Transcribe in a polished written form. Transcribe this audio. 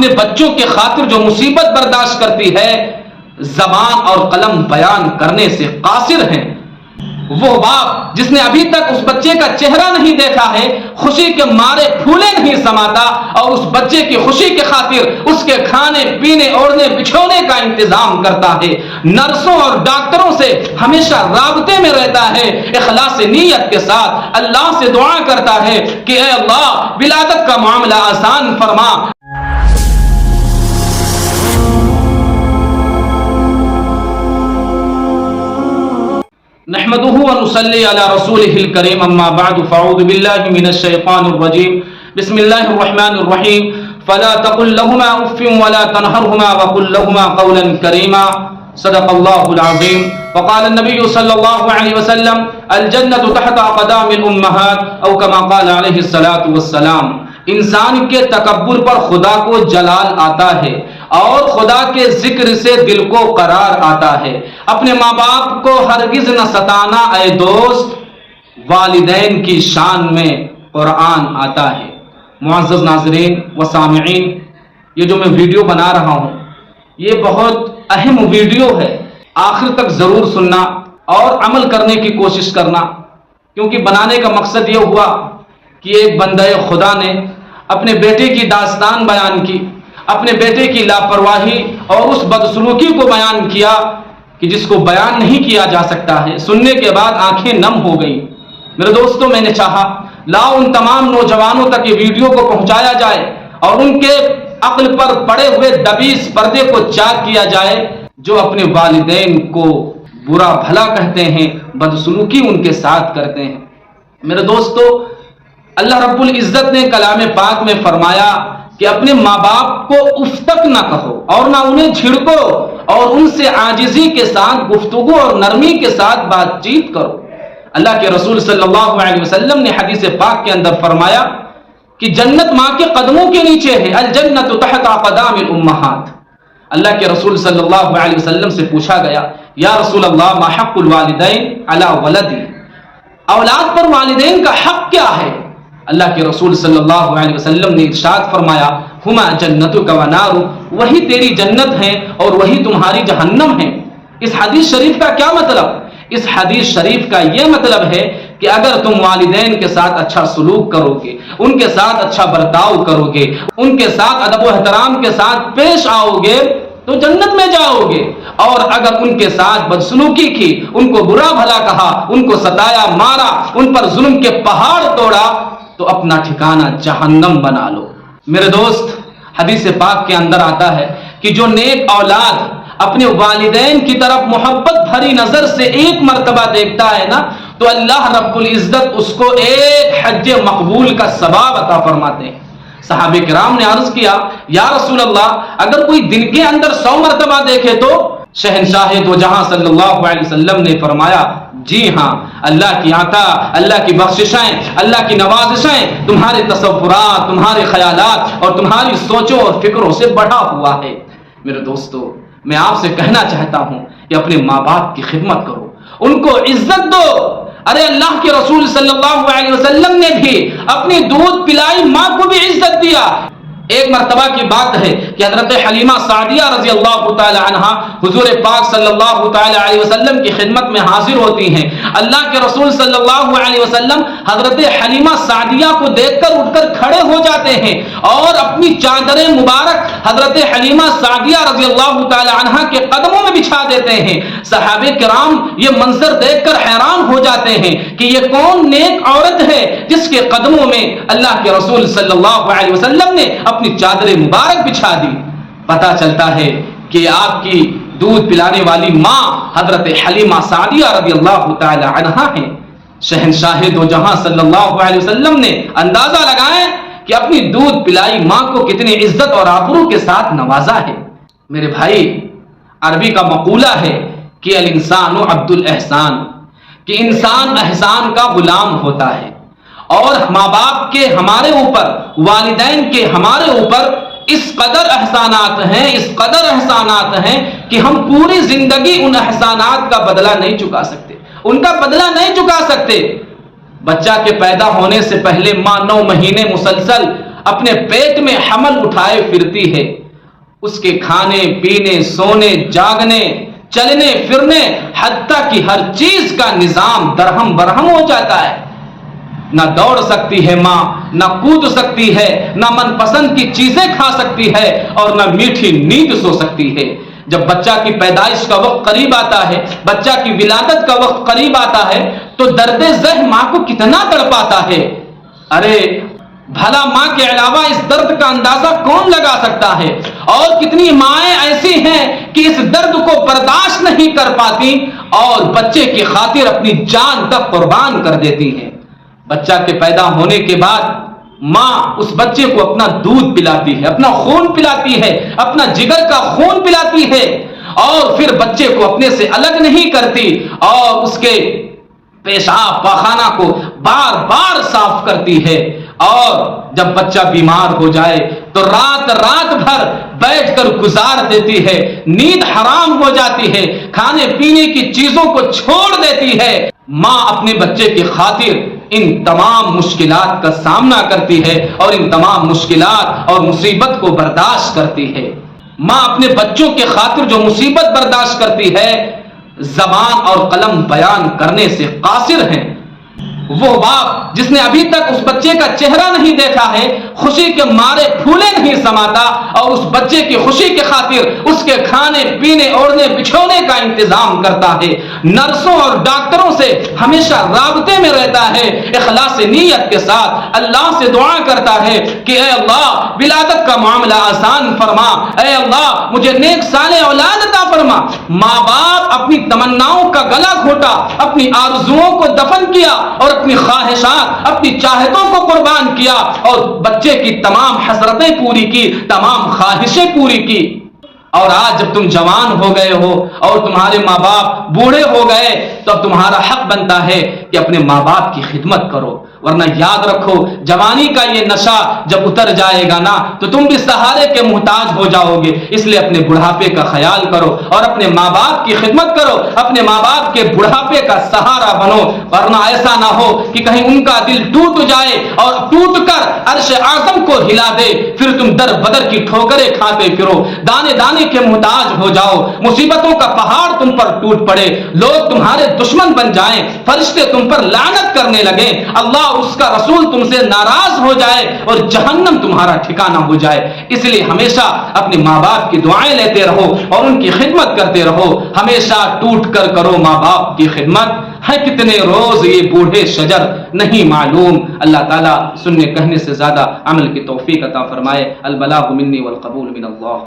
اپنے بچوں کے خاطر جو مصیبت برداشت کرتی ہے، زبان اور قلم بیان کرنے سے قاصر ہیں۔ وہ باپ جس نے ابھی تک اس بچے کا چہرہ نہیں دیکھا ہے، خوشی کے مارے پھولے نہیں سماتا اور اس بچے کی خوشی کے خاطر اس کے کھانے پینے اوڑھنے بچھونے کا انتظام کرتا ہے، نرسوں اور ڈاکٹروں سے ہمیشہ رابطے میں رہتا ہے، اخلاص نیت کے ساتھ اللہ سے دعا کرتا ہے کہ اے اللہ ولادت کا معاملہ آسان فرما۔ نحمده ونصلي على رسوله الكريم اما بعد فاعوذ بالله من الشيطان الرجيم بسم الله الرحمن الرحيم فلا تقل لهما اف ولا تنهرهما وقل لهما قولا كريما صدق الله العظيم وقال النبي صلى الله عليه وسلم الجنة تحت أقدام الأمهات او كما قال عليه الصلاة والسلام۔ انسان کے تکبر پر خدا کو جلال آتا ہے اور خدا کے ذکر سے دل کو قرار آتا ہے۔ اپنے ماں باپ کو ہرگز نہ ستانا اے دوست، والدین کی شان میں قرآن آتا ہے۔ معزز ناظرین و سامعین، یہ جو میں ویڈیو بنا رہا ہوں یہ بہت اہم ویڈیو ہے، آخر تک ضرور سننا اور عمل کرنے کی کوشش کرنا، کیونکہ بنانے کا مقصد یہ ہوا کہ ایک بندہ خدا نے اپنے بیٹے کی داستان بیان کی، اپنے بیٹے کی لاپرواہی اور اس بدسلوکی کو بیان کیا کہ جس کو بیان نہیں کیا جا سکتا ہے۔ سننے کے بعد آنکھیں نم ہو گئی۔ میرے دوستوں، میں نے چاہا لاؤ ان تمام نوجوانوں تک یہ ویڈیو کو پہنچایا جائے اور ان کے عقل پر پڑے ہوئے دبیس پردے کو چاک کیا جائے، جو اپنے والدین کو برا بھلا کہتے ہیں، بدسلوکی ان کے ساتھ کرتے ہیں۔ میرے دوستوں، اللہ رب العزت نے کلام پاک میں فرمایا کہ اپنے ماں باپ کو اف تک نہ کہو اور نہ انہیں جھڑکو اور ان سے عاجزی کے ساتھ گفتگو اور نرمی کے ساتھ بات چیت کرو۔ اللہ کے رسول صلی اللہ علیہ وسلم نے حدیث پاک کے اندر فرمایا کہ جنت ماں کے قدموں کے نیچے ہے، الجنت تحت اقدام الامہات۔ اللہ کے رسول صلی اللہ علیہ وسلم سے پوچھا گیا، یا رسول اللہ ما حق الوالدین علی ولدی، اولاد پر والدین کا حق کیا ہے؟ اللہ کے رسول صلی اللہ علیہ وسلم نے ارشاد فرمایا، ہما جنتک و نار، وہی تیری جنت ہے اور وہی تمہاری جہنم ہے۔ اس حدیث شریف کا کیا مطلب؟ اس حدیث شریف کا یہ مطلب ہے کہ اگر تم والدین کے ساتھ اچھا سلوک کرو گے، ان کے ساتھ اچھا برتاؤ کرو گے، ان کے ساتھ ادب و احترام کے ساتھ پیش آؤ گے تو جنت میں جاؤ گے، اور اگر ان کے ساتھ بدسلوکی کی، ان کو برا بھلا کہا، ان کو ستایا مارا، ان پر ظلم کے پہاڑ توڑا تو اپنا ٹھکانہ جہنم بنا لو۔ میرے دوست، حدیث پاک کے اندر آتا ہے کہ جو نیک اولاد اپنے والدین کی طرف محبت بھری نظر سے ایک مرتبہ دیکھتا ہے نا، تو اللہ رب العزت اس کو ایک حج مقبول کا ثواب عطا فرماتے ہیں۔ صحابہ کرام نے عرض کیا، یا رسول اللہ اگر کوئی دن کے اندر 100 مرتبہ دیکھے تو؟ شہنشاہ دو جہاں صلی اللہ علیہ وسلم نے فرمایا، جی ہاں، اللہ کی عطا، اللہ کی بخششیں، اللہ کی نوازشیں تمہارے تصورات، تمہارے خیالات اور تمہاری سوچوں اور فکروں سے بڑھا ہوا ہے۔ میرے دوستو، میں آپ سے کہنا چاہتا ہوں کہ اپنے ماں باپ کی خدمت کرو، ان کو عزت دو۔ ارے اللہ کے رسول صلی اللہ علیہ وسلم نے بھی اپنی دودھ پلائی ماں کو بھی عزت دیا۔ ایک مرتبہ کی بات ہے کہ حضرت حلیمہ سعدیہ رضی اللہ تعالی عنہا حضور پاک صلی اللہ تعالی علیہ وسلم کی خدمت میں حاضر ہوتی ہیں۔ اللہ کے رسول صلی اللہ علیہ وسلم حضرت حلیمہ سعدیہ کو دیکھ کر اٹھ کر کھڑے ہو جاتے ہیں اور اپنی چادر مبارک حضرت حلیمہ سعدیہ رضی اللہ تعالی عنہا کے قدموں میں بچھا دیتے ہیں۔ صحابہ کرام یہ منظر دیکھ کر حیران ہو جاتے ہیں کہ یہ کون نیک عورت ہے جس کے قدموں میں اللہ کے رسول صلی اللہ علیہ وسلم نے اپنی چادر مبارک بچھا دی۔ پتہ چلتا ہے کہ آپ کی دودھ پلانے والی ماں حضرت حلیمہ سعدیہ رضی اللہ تعالی عنہا ہیں۔ شہنشاہ دو جہاں صلی اللہ علیہ وسلم نے اندازہ لگائیں کہ اپنی دودھ پلائی ماں کو کتنی عزت اور آبرو کے ساتھ نوازا ہے۔ میرے بھائی، عربی کا مقولہ ہے کہ الانسان عبد الاحسان، کہ انسان احسان کا غلام ہوتا ہے، اور ماں باپ کے ہمارے اوپر، والدین کے ہمارے اوپر اس قدر احسانات ہیں، اس قدر احسانات ہیں کہ ہم پوری زندگی ان احسانات کا بدلہ نہیں چکا سکتے، ان کا بدلہ نہیں چکا سکتے۔ بچہ کے پیدا ہونے سے پہلے ماں 9 مہینے مسلسل اپنے پیٹ میں حمل اٹھائے پھرتی ہے، اس کے کھانے پینے سونے جاگنے چلنے پھرنے حتیٰ کہ ہر چیز کا نظام درہم برہم ہو جاتا ہے۔ نہ دوڑ سکتی ہے ماں، نہ کود سکتی ہے، نہ من پسند کی چیزیں کھا سکتی ہے، اور نہ میٹھی نیند سو سکتی ہے۔ جب بچہ کی پیدائش کا وقت قریب آتا ہے، بچہ کی ولادت کا وقت قریب آتا ہے، تو درد ذہ ماں کو کتنا تڑپاتا ہے۔ ارے بھلا ماں کے علاوہ اس درد کا اندازہ کون لگا سکتا ہے؟ اور کتنی مائیں ایسی ہیں کہ اس درد کو برداشت نہیں کر پاتی اور بچے کی خاطر اپنی جان تک قربان کر دیتی ہیں۔ بچہ کے پیدا ہونے کے بعد ماں اس بچے کو اپنا دودھ پلاتی ہے، اپنا خون پلاتی ہے، اپنا جگر کا خون پلاتی ہے، اور پھر بچے کو اپنے سے الگ نہیں کرتی اور اس کے پیشاب پاخانہ کو بار بار صاف کرتی ہے۔ اور جب بچہ بیمار ہو جائے تو رات بھر بیٹھ کر گزار دیتی ہے، نیند حرام ہو جاتی ہے، کھانے پینے کی چیزوں کو چھوڑ دیتی ہے۔ ماں اپنے بچے کی خاطر ان تمام مشکلات کا سامنا کرتی ہے اور ان تمام مشکلات اور مصیبت کو برداشت کرتی ہے۔ ماں اپنے بچوں کے خاطر جو مصیبت برداشت کرتی ہے، زبان اور قلم بیان کرنے سے قاصر ہیں۔ وہ باپ جس نے ابھی تک اس بچے کا چہرہ نہیں دیکھا ہے، خوشی کے مارے پھولے نہیں سماتا اور اس بچے کی خوشی کے خاطر اس کے کھانے پینے اوڑھنے بچھونے کا انتظام کرتا ہے، نرسوں اور ڈاکٹروں سے ہمیشہ رابطے میں رہتا ہے، اخلاص نیت کے ساتھ اللہ سے دعا کرتا ہے کہ اے اللہ ولادت کا معاملہ آسان فرما، اے اللہ مجھے نیک صالح اولاد عطا فرما۔ ماں باپ اپنی تمناؤں کا گلا گھونٹا، اپنی آرزوؤں کو دفن کیا اور اپنی خواہشات اپنی چاہتوں کو قربان کیا اور بچے کی تمام حسرتیں پوری کی، تمام خواہشیں پوری کی۔ اور آج جب تم جوان ہو گئے ہو اور تمہارے ماں باپ بوڑھے ہو گئے تو اب تمہارا حق بنتا ہے کہ اپنے ماں باپ کی خدمت کرو، ورنہ یاد رکھو جوانی کا یہ نشہ جب اتر جائے گا نا تو تم بھی سہارے کے محتاج ہو جاؤ گے۔ اس لیے اپنے بڑھاپے کا خیال کرو اور اپنے ماں باپ کی خدمت کرو، اپنے ماں باپ کے بڑھاپے کا سہارا بنو، ورنہ ایسا نہ ہو کہ کہیں ان کا دل ٹوٹ جائے اور ٹوٹ کر عرش اعظم کو ہلا دے، پھر تم در بدر کی ٹھوکریں کھاتے پھرو، دانے دانے کے محتاج ہو جاؤ، مصیبتوں کا پہاڑ تم پر ٹوٹ پڑے، لوگ تمہارے دشمن بن جائیں، فرشتے تم پر لعنت کرنے لگیں، اللہ اور اس کا رسول تم سے ناراض ہو جائے اور جہنم تمہارا ٹھکانہ ہو جائے۔ اس لیے ہمیشہ اپنے ماں باپ کی دعائیں لیتے رہو اور ان کی خدمت کرتے رہو، ہمیشہ ٹوٹ کر کرو ماں باپ کی خدمت۔ ہے کتنے روز یہ بوڑھے شجر نہیں معلوم۔ اللہ تعالیٰ سننے کہنے سے زیادہ عمل کی توفیق عطا فرمائے۔ البلاغ منی والقبول من اللہ۔